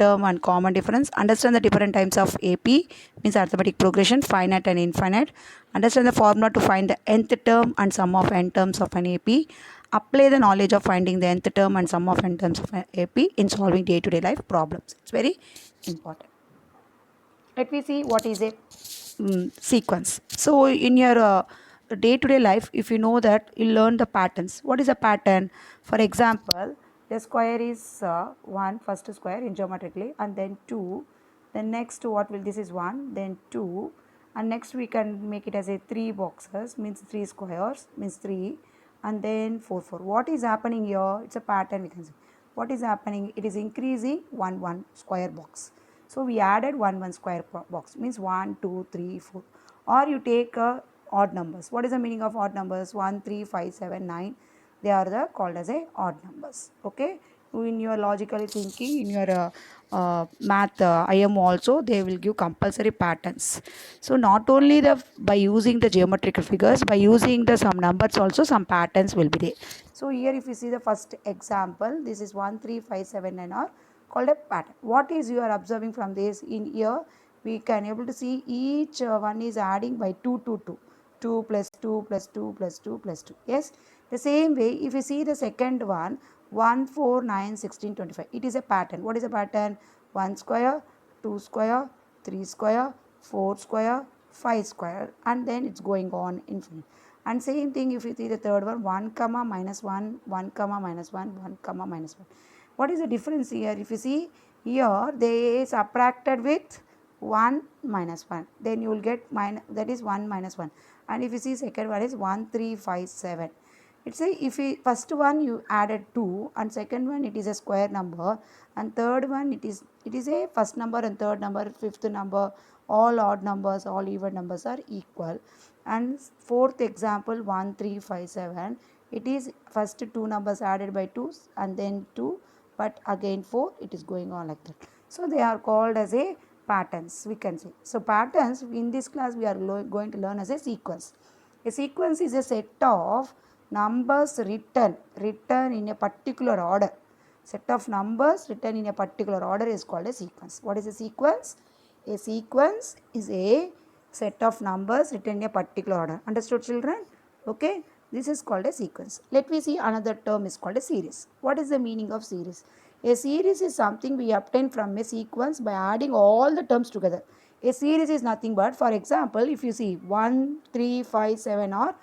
term and common difference. Understand the different types of AP, means arithmetic progression, finite and infinite. Understand the formula to find the nth term and sum of n terms of an AP. Apply the knowledge of finding the nth term and sum of n terms of an AP in solving day-to-day life problems. It's very important. Let me see what is a sequence. So in your day-to-day life, if you know that, you learn the patterns. What is a pattern? For example, the square is 1, first square in geometrically, and then 2. Then next, what will this is 1, then 2, and next we can make it as a 3 boxes, means 3 squares, means 3, and then 4 4. What is happening here? It's a pattern, we can see. What is happening? It is increasing 1 1 square box. So we added 1 square box, means 1 2 3 4. Or you take odd numbers. What is the meaning of odd numbers? 1 3 5 7 9. They are called as a odd numbers. Okay. In your logical thinking, in your math IM also, they will give compulsory patterns. So not only the by using the geometrical figures, by using the some numbers also, some patterns will be there. So here if you see the first example, this is 1 3 5 7 9 are called a pattern. What is you are observing from this? In here we can able to see each one is adding by 2 2 2. 2 plus 2 plus 2 plus 2 plus 2. Yes, the same way if you see the second one, 1 4 9 16 25, it is a pattern. What is a pattern? 1 square, 2 square, 3 square, 4 square, 5 square, and then it's going on infinite. And same thing if you see the third one, 1 comma minus 1, 1 comma minus 1, 1 comma minus 1. What is the difference here? If you see here, they subtracted with 1 minus 1, then you will get that is 1 minus 1. And if you see second one is 1 3 5 7. It's a if you first one you added 2, and second one it is a square number, and third one it is a first number and third number, fifth number, all odd numbers, all even numbers are equal. And fourth example 1 3 5 7, it is first two numbers added by 2 and then 2, but again 4, it is going on like that. So they are called as a patterns, we can say. So patterns in this class we are going to learn as a sequence. A sequence is a set of numbers written in a particular order. Set of numbers written in a particular order is called a sequence. What is a sequence? A sequence is a set of numbers written in a particular order. Understood, children? Okay, this is called a sequence. Let me see another term is called a series. What is the meaning of series? A series is something we obtain from a sequence by adding all the terms together. A series is nothing but, for example, if you see 1 3 5 7 are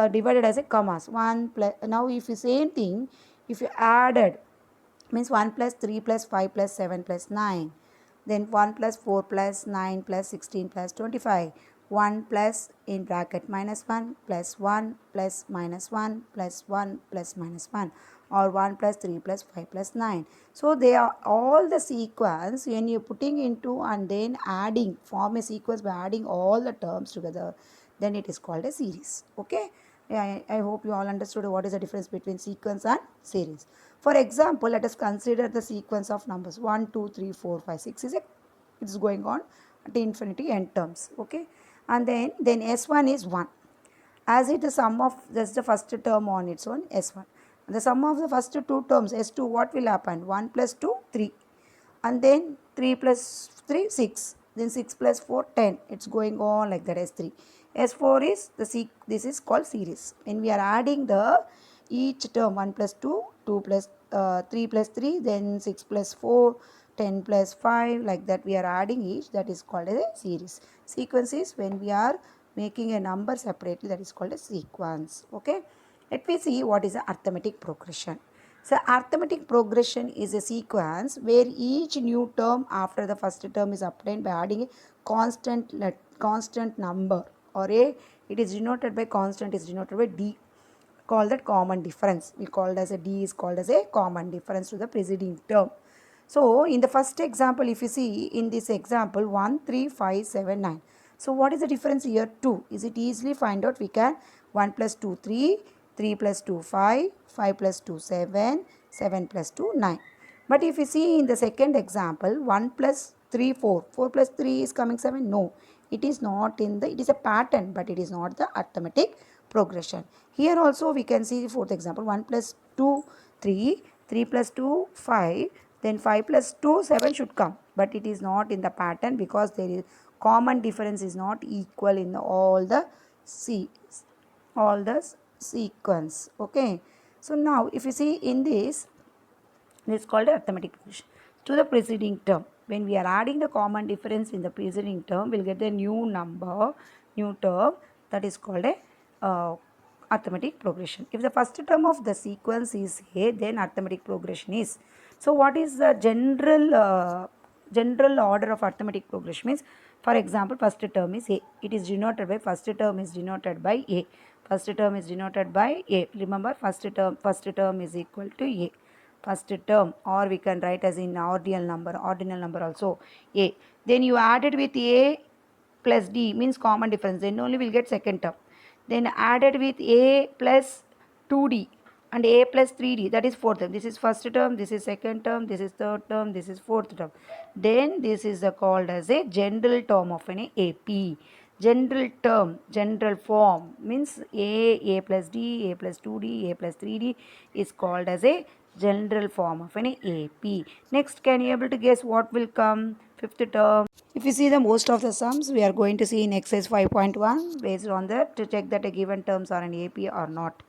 divided as a commas. 1 plus, now if you same thing, if you added, means 1 plus 3 plus 5 plus 7 plus 9, then 1 plus 4 plus 9 plus 16 plus 25, 1 plus in bracket minus 1 plus 1 plus minus 1 plus 1 plus minus 1, or 1 plus 3 plus 5 plus 9. So they are all the sequence when you putting into and then adding, form a sequence by adding all the terms together, then it is called a series. Okay, I hope you all understood what is the difference between sequence and series. For example, let us consider the sequence of numbers 1 2 3 4 5 6 is a, it's going on at infinity n terms. Okay, and then s1 is 1, as it is sum of just the first term on its own, s1. The sum of the first two terms, s2, what will happen? 1 plus 2 3, and then 3 plus 3 6, then 6 plus 4 10. It's going on like that. S3, s4 is this is called series. When we are adding the each term, 1 plus 2, 2 plus 3 plus 3, then 6 plus 4, 10 plus 5, like that we are adding each, that is called as a series. Sequence is when we are making a number separately, that is called a sequence. Okay, let me see what is the arithmetic progression. So arithmetic progression is a sequence where each new term after the first term is obtained by adding a constant number, or a, it is denoted by constant, is denoted by d, called that common difference. We called as a d is called as a common difference to the preceding term. So in the first example, if you see in this example 1 3 5 7 9. So what is the difference here? 2. Is it easily find out? We can 1 plus 2 3, 3 plus 2 5, 5 plus 2 7, 7 plus 2 9. But if you see in the second example 1 plus 3 4, 4 plus 3 is coming 7. No, it is not in the, it is a pattern, but it is not the arithmetic progression. Here also we can see the fourth example 1 plus 2 3, 3 plus 2 5, then 5 plus 2, 7 should come, but it is not in the pattern because there is common difference is not equal in all the all the sequence. Okay, so now if you see in this is called arithmetic progression to the preceding term. When we are adding the common difference in the preceding term, we'll get the new number, new term, that is called a arithmetic progression. If the first term of the sequence is A, then arithmetic progression is. So what is the general order of arithmetic progression means, for example, first term is A. It is denoted by, first term is denoted by A. First term is denoted by A. Remember, first term is equal to A. First term, or we can write as in ordinal number also A. Then you added with A plus D means common difference, then only we'll get second term. Then added with A plus 2D and A plus 3D, that is fourth term. This is first term, this is second term, this is third term, this is fourth term. Then this is called as a general term of an AP. General term, general form means A plus D, A plus 2D, A plus 3D is called as a general form of an AP. Next, can you able to guess what will come? Fifth term. If you see the most of the sums, we are going to see in exercise 5.1 based on that to check that a given terms are an AP or not.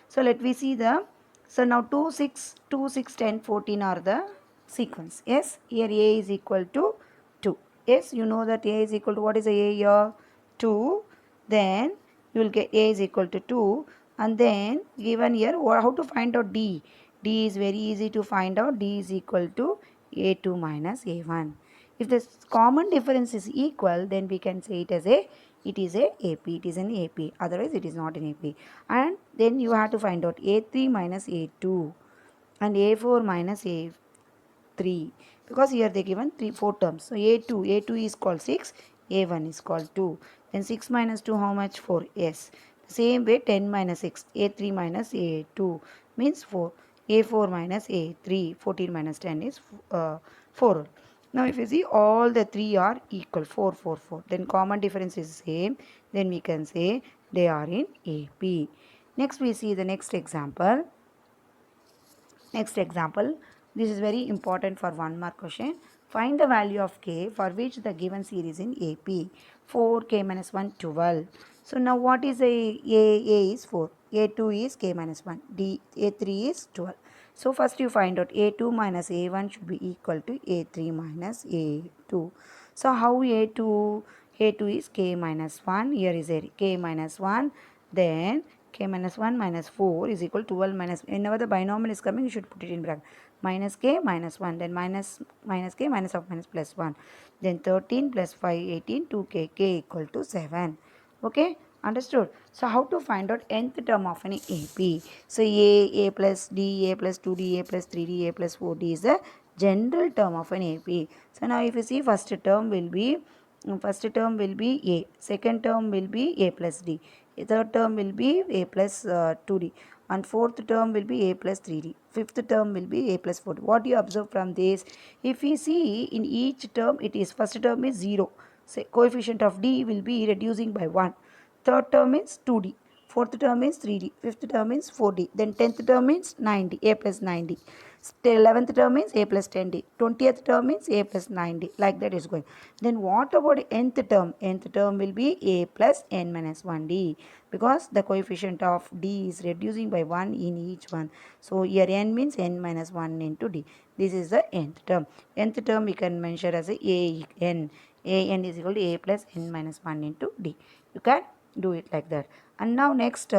So let me see the, so now 2, 6, 2, 6, 10, 14 are the sequence. Yes, here A is equal to 2. Yes, you know that A is equal to, what is A here? 2. Then you will get A is equal to 2. And then given here, how to find out D? D is very easy to find out. D is equal to A2 minus A1. If the common difference is equal, then we can say it as a, it is a AP, it is an AP, otherwise it is not an AP. And then you have to find out A3 minus A2 and A4 minus A3, because here they given 4 terms. So A2 is called 6, A1 is called 2. Then 6 minus 2 how much? 4. Yes. The same way 10 minus 6, A3 minus A2 means 4. A4 minus A3, 14 minus 10 is 4. Now if you see all the three are equal, 4, 4, 4, then common difference is same, then we can say they are in AP. Next we see the next example. Next example, this is very important for 1 mark question. Find the value of k for which the given series in AP. 4, k minus 1, 12. So now what is A is 4, A2 is k minus 1, A3 is 12. So first you find out A2 minus A1 should be equal to A3 minus A2. So how A2? A2 is k minus 1, here is a k minus 1, then k minus 1 minus 4 is equal to 12 minus, whenever the binomial is coming you should put it in bracket, minus k minus 1, then minus k minus of minus plus 1, then 13 plus 5 18, 2k, k equal to 7. Okay, understood? So how to find out nth term of an AP? So A plus D, A plus 2D, A plus 3D, A plus 4D is the general term of an AP. So now if you see first term will be A, second term will be A plus D, third term will be A plus 2D, and fourth term will be A plus 3D, fifth term will be A plus 4D. What you observe from this? If we see in each term, it is first term is 0. Say coefficient of D will be reducing by 1. Third term is 2D. Fourth term is 3D. Fifth term is 4D. Then 10th term is 9D, A plus 9D. 11th term is A plus 10D. 20th term is A plus 9D. Like that is going. Then what about nth term? Nth term will be A plus n minus 1D, because the coefficient of D is reducing by 1 in each one. So here n means n minus 1 into D. This is the nth term. Nth term we can mention as a n. An is equal to A plus n minus 1 into D. You can do it like that. And now next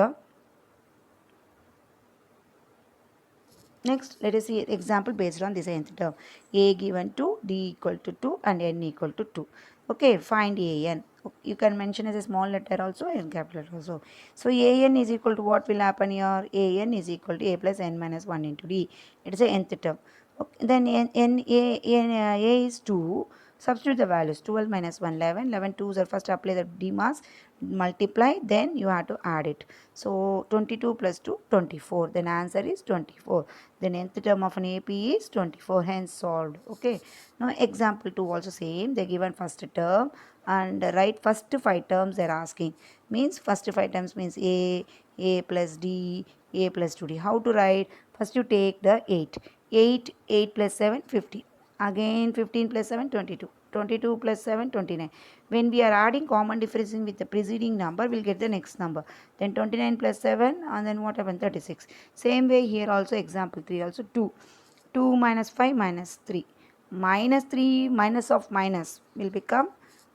let us see example based on this nth term. A given to D equal to 2 and n equal to 2. Okay, find an. You can mention as a small letter also and capital letter also. So an is equal to, what will happen here? An is equal to A plus n minus 1 into D. It is a nth term. Okay, then A is 2. Substitute the values. 12 minus 1, 11. 11 2s are, first apply the D mass, multiply, then you have to add it. So 22 plus 2, 24. Then answer is 24. Then nth term of an AP is 24. Hence solved. Okay. Now example 2 also same. They given first term and write first 5 terms they are asking. Means first 5 terms means A plus D, A plus 2D. How to write? First you take the 8. 8, 8 plus 7, 15. Again 15 plus 7, 22. 22 plus 7, 29. When we are adding common difference with the preceding number, we'll get the next number. Then 29 plus 7, and then what happened? 36. Same way here also, example 3 also 2. 2 minus 5 minus 3. Minus 3 minus of minus will become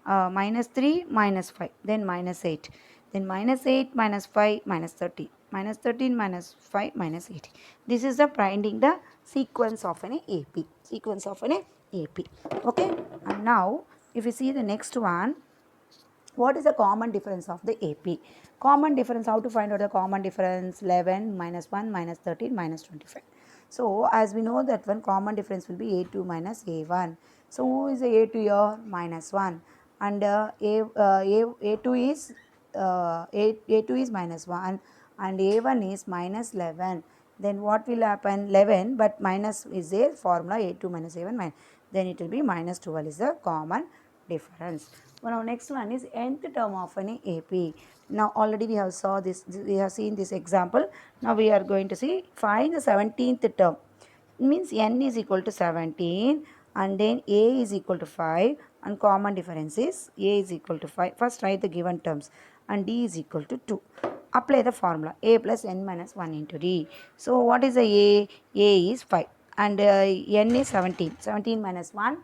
minus 3 minus 5. Then minus 8. Then minus 8 minus 5 minus 30. Minus 13 minus 5 minus 80. This is the finding the sequence of an AP. Sequence of an AP. Okay. And now if you see the next one, what is the common difference of the AP? Common difference, how to find out the common difference? 11 minus 1 minus 13 minus 25. So as we know that one common difference will be A2 minus A1. So who is the A2 here? Minus 1. And A2 is A2 is minus 1 and A1 is minus 11. Then what will happen? 11, but minus is there, formula A2 minus A1 minus. Then it will be minus 12 is the common difference. Now next one is nth term of an AP. Now already we have saw this, we have seen this example. Now we are going to see find the 17th term. It means n is equal to 17 and then a is equal to 5 and common difference is a is equal to 5. First write the given terms and d is equal to 2. Apply the formula a plus n minus 1 into d. So what is the a? A is 5 and n is 17. 17 minus 1.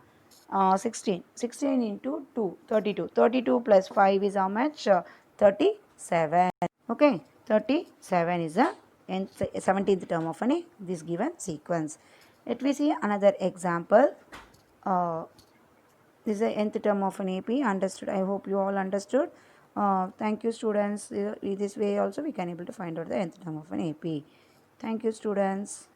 16. 16 into 2, 32. 32 plus 5 is how much? 37. Okay, 37 is the 17th term of this given sequence. Let me see another example. This is the nth term of an AP. Understood? I hope you all understood. Thank you, students. This way also we can able to find out the nth term of an AP. Thank you, students.